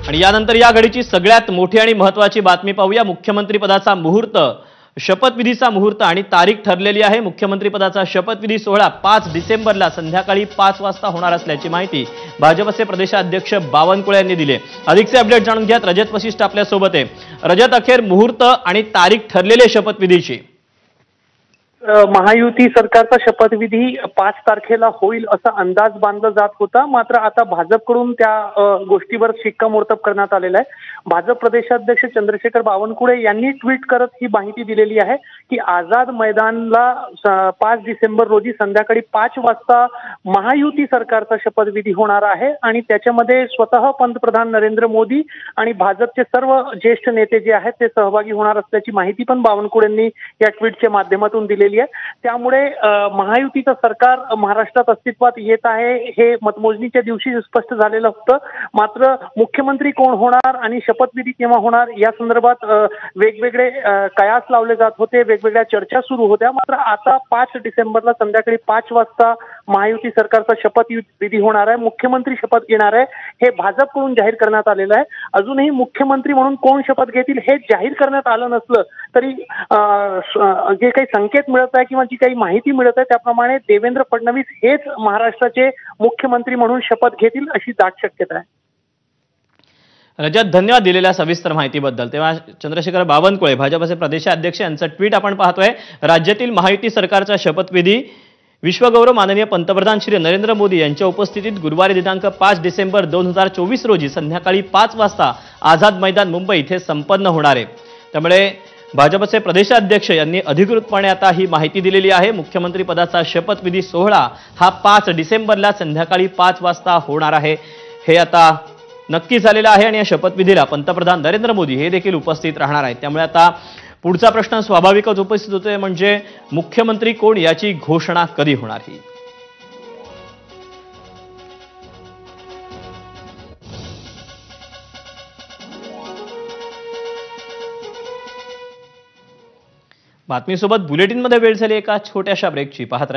आणि यानंतर या घडीची सगळ्यात मोठी आणि महत्त्वाची बातमी पाहूया। मुख्यमंत्री पदाचा मुहूर्त, शपथविधीचा मुहूर्त आणि तारीख ठरलेली आहे। मुख्यमंत्री पदाचा शपथविधी सोहळा 5 डिसेंबरला संध्याकाळी 5 वाजता होणार असल्याची माहिती भाजपचे प्रदेशाध्यक्ष बावनकुळे यांनी दिली। अधिकचे अपडेट जाणून घ्या, रजत वशिष्ठ आपल्या सोबत आहे। रजत, अखेर मुहूर्त आणि तारीख ठरलेली शपथविधीची। महायुती सरकारचा शपथविधी 5 तारखेला होईल असा अंदाज बांधला जात होता, मात्र आता भाजपकडून त्या गोष्टीवर शिक्कामोर्तब करण्यात आलेला आहे। भाजप प्रदेशाध्यक्ष चंद्रशेखर बावनकुळे यांनी ट्विट करत ही माहिती दिलेली आहे की आझाद मैदानला 5 डिसेंबर रोजी संध्याकाळी 5 वाजता महायुती सरकारचा शपथविधी होणार आहे आणि त्याच्यामध्ये स्वतः पंतप्रधान नरेंद्र मोदी आणि भाजपचे सर्व ज्येष्ठ नेते जे आहेत ते सहभागी होणार असल्याची माहिती पण बावनकुळेंनी या ट्विटच्या माध्यमातून दिलेली आहे। त्यामुळे महायुतीचं सरकार महाराष्ट्रात अस्तित्वात येत आहे हे मतमोजणीच्या दिवशी स्पष्ट झालेलं होतं, मात्र मुख्यमंत्री कोण होणार आणि शपथविधी केव्हा होणार या संदर्भात वेगवेगळे कयास लावले जात होते, वेगवेगळ्या चर्चा सुरू होत्या। मात्र आता 5 डिसेंबरला संध्याकाळी 5 वाजता महायुती सरकारचा शपथविधी होणार आहे, मुख्यमंत्री शपथ घेणार आहे, हे भाजपकडून जाहीर करण्यात आलेलं आहे। अजूनही मुख्यमंत्री म्हणून कोण शपथ घेतील हे जाहीर करण्यात आलं नसलं तरी जे काही संकेत मिळत आहे किंवा जी काही माहिती मिळत आहे त्याप्रमाणे देवेंद्र फडणवीस हेच महाराष्ट्राचे मुख्यमंत्री म्हणून शपथ घेतील अशी दाट शक्यता आहे। रजत, धन्यवाद दिलेल्या सविस्तर माहितीबद्दल। तेव्हा चंद्रशेखर बावनकुळे भाजपचे प्रदेशाध्यक्ष यांचं ट्विट आपण पाहतोय। राज्यातील महायुती सरकारचा शपथविधी विश्वगौरव माननीय पंतप्रधान श्री नरेंद्र मोदी यांच्या उपस्थितीत गुरुवारी दिनांक 5 डिसेंबर 2024 रोजी संध्याकाळी 5 वाजता आझाद मैदान मुंबई इथे संपन्न होणार आहे। त्यामुळे भाजपचे प्रदेशाध्यक्ष यांनी अधिकृतपणे आता ही माहिती दिलेली आहे। मुख्यमंत्री पदाचा शपथविधी सोहळा हा 5 डिसेंबरला संध्याकाळी 5 वाजता होणार आहे, हे आता नक्की झालेलं आहे आणि या शपथविधीला पंतप्रधान नरेंद्र मोदी हे देखील उपस्थित राहणार आहेत। त्यामुळे आता पुढचा प्रश्न स्वाभाविकच उपस्थित होतोय, म्हणजे मुख्यमंत्री कोण याची घोषणा कधी होणार ही। बातमीसोबत बुलेटिनमध्ये वेळ झाली एका छोट्याशा ब्रेकची। पाहत